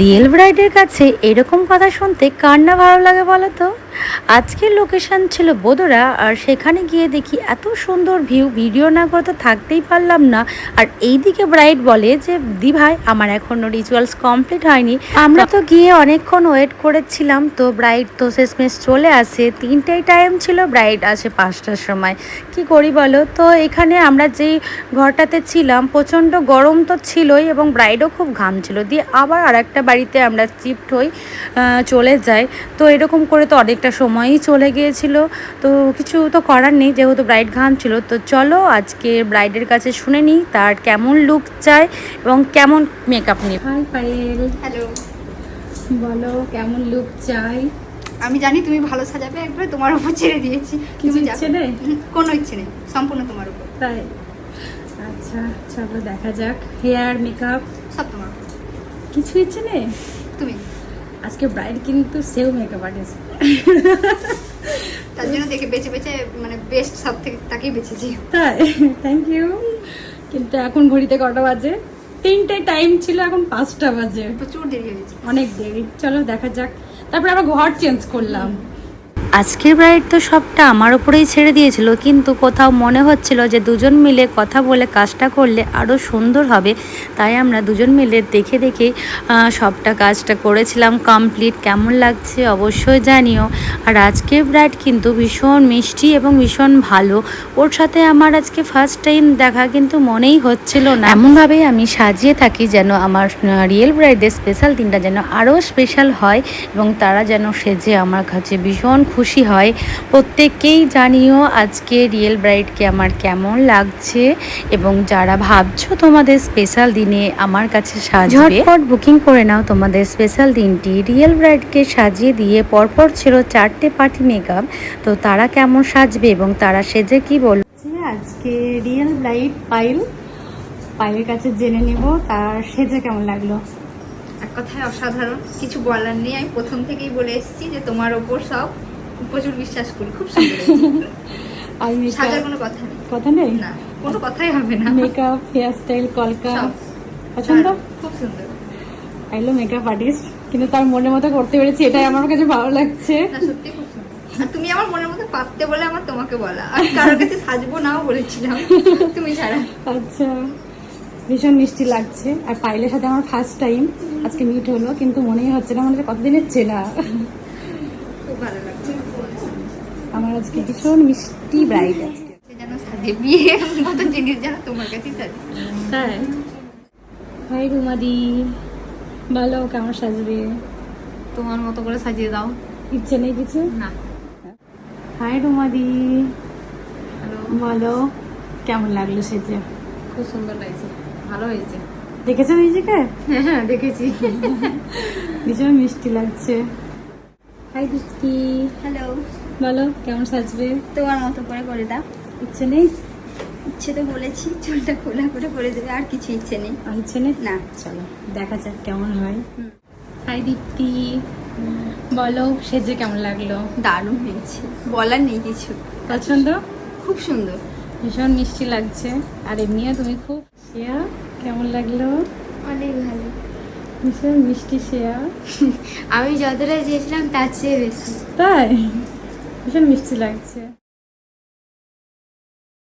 Real ব্রাইডের কাছে এরকম কথা শুনতে কার না ভালো লাগে বলো তো। আজকের লোকেশন ছিল বোদরা, আর সেখানে গিয়ে দেখি এত সুন্দর ভিউ, ভিডিও না করতে থাকতেই পারলাম না। আর এইদিকে ব্রাইড বলে যে দি ভাই আমার এখনো রিচুয়ালস কমপ্লিট হয়নি। আমরা তো গিয়ে অনেকক্ষণ ওয়েট করেছিলাম, তো ব্রাইড তো শেষমেশ চলে আসে। 3টায় টাইম ছিল, ব্রাইড আসে 5টার সময়। কি করি বলো তো। এখানে আমরা যেই ঘরটাতে ছিলাম প্রচণ্ড গরম তো ছিলই, এবং ব্রাইডও খুব ঘাম ছিল। দিয়ে আবার আর একটা বাড়িতে আমরা শিফট হই, চলে যাই। তো এরকম করে তো অনেকটা সময়ই চলে গিয়েছিল। তো কিছু তো করার নেই, যেহেতু ব্রাইড ঘাম ছিল। তো চলো আজকে ব্রাইডের কাছে শুনে নিই তার কেমন লুক চায় এবং কেমন মেকআপ নিয়ে। হাই পায়েল। হ্যালো। বলো কেমন লুক চাই। আমি জানি তুমি ভালো সাজাবে, একবার তোমার উপর ছেড়ে দিয়েছি। কিছু ইচ্ছে নেই? কোনো ইচ্ছে নেই, সম্পূর্ণ তোমার উপর। তাই? আচ্ছা চলো দেখা যাক। হেয়ার মেকআপ সব তোমার উপর। কিছু ইচ্ছে নেই? তুমি আজকে ব্রাইড কিন্তু সেও মেকআপ আর্টিস্ট, তার জন্য দেখে বেছে বেছে বেস্ট সব থেকে তাকেই বেছেছি। তাই? Thank you. কিন্তু এখন ঘড়িতে কটা বাজে? 3টায় টাইম ছিল, এখন 5টা বাজে। প্রচুর দেরি হয়ে গেছে, অনেক দেরি। চলো দেখা যাক। তারপরে আবার ঘর চেঞ্জ করলাম। আজকের ব্রাইড তো সবটা আমার উপরেই ছেড়ে দিয়েছিল, কিন্তু কোথাও মনে হচ্ছিল যে দুজন মিলে কথা বলে কাজটা করলে আরও সুন্দর হবে। তাই আমরা দুজন মিলে দেখে দেখে সবটা কাজটা করেছিলাম কমপ্লিট। কেমন লাগছে অবশ্যই জানিও। আর আজকের ব্রাইড কিন্তু ভীষণ মিষ্টি এবং ভীষণ ভালো। ওর সাথে আমার আজকে ফার্স্ট টাইম দেখা, কিন্তু মনেই হচ্ছিল না। এমনভাবেই আমি সাজিয়ে থাকি যেন আমার রিয়েল ব্রাইডের স্পেশাল দিনটা যেন আরও স্পেশাল হয়, এবং তারা যেন সেজে আমার কাছে ভীষণ খুশি হয়। প্রত্যেককেই জানিও আজকে রিয়েল ব্রাইডকে আমার কেমন লাগছে, এবং যারা ভাবছো তোমাদের স্পেশাল দিনে আমার কাছে সাজবে, ঝটপট বুকিং করে নাও তোমাদের স্পেশাল দিনটি। রিয়েল ব্রাইডকে সাজিয়ে দিয়ে পরপর ছিল 4টে পার্টি মেকআপ। তো তারা কেমন সাজবে এবং তারা সেজে কি বলছে আজকে রিয়েল ব্রাইড পায়েলের কাছে জেনে নেব তার সেজে কেমন লাগলো। এক কথায় অসাধারণ, কিছু বলার নেই। আমি প্রথম থেকেই বলে এসেছি যে তোমার ওপর সব প্রচুর বিশ্বাস করি, খুব সুন্দর। আর সাজার কোনো কথা নেই। কথা নেই না, কোনো কথাই হবে না। মেকআপ, হেয়ার স্টাইল, কলকা সব পছন্দ। খুব সুন্দর। আইলো মেকআপ আর্টিস্ট, কিন্তু তার মনের মতো করতে পেরেছি, এটাই আমার কাছে ভালো লাগছে। না সত্যি খুব সুন্দর। আর তুমি আমার মনের মতো পারতে বলে আমার তোমাকে বলা, আর কারোর কাছে সাজবো নাও বলেছিলাম তুমি ছাড়া। আচ্ছা, ভীষণ মিষ্টি লাগছে। আর পাইলের সাথে আমার ফার্স্ট টাইম আজকে মিট হলো, কিন্তু মনেই হচ্ছে না, মনে হচ্ছে কতদিনের চেনা। খুব ভালো লাগছে। আমার আজকে ভীষণ মিষ্টি ব্রাইড আজকে। যেন সাজে বিয়ে মতো জিনিস যেন তোমার কাছেই সাজে। তাই? হাই রুমাদি, বলো কেমন সাজবে? তোমার মতো করে সাজিয়ে দাও। ইচ্ছে নেই কিছু? না। হাই রুমাদি, হ্যালো। বলো কেমন লাগলো সেজে? খুব সুন্দর লাগছে, ভালো হয়েছে। দেখেছো নিজেকে? হ্যাঁ দেখেছি। ভীষণ মিষ্টি লাগছে। হাই দিদি, হ্যালো। বলো কেমন সাজবে? তোমার মতো করে করে দাও। ইচ্ছে নেই? ইচ্ছে তো বলেছি, চুলটা খোলা করে দেবে, আর কিছু ইচ্ছে নেই। আর ইচ্ছে নেই? না। চলো দেখা যাক কেমন হয়। হাই দীপ্তি, বলো সেজে কেমন লাগলো? দারুণ হয়েছে, বলার নেই কিছু। পছন্দ? খুব সুন্দর, ভীষণ মিষ্টি লাগছে। আর এমনিও তুমি খুব। শ্রেয়া কেমন লাগলো? অনেক ভালো। ভীষণ মিষ্টি শ্রেয়া। আমি যতটা চেয়েছিলাম তার চেয়ে বেশি। তাই? ভীষণ মিষ্টি লাগছে।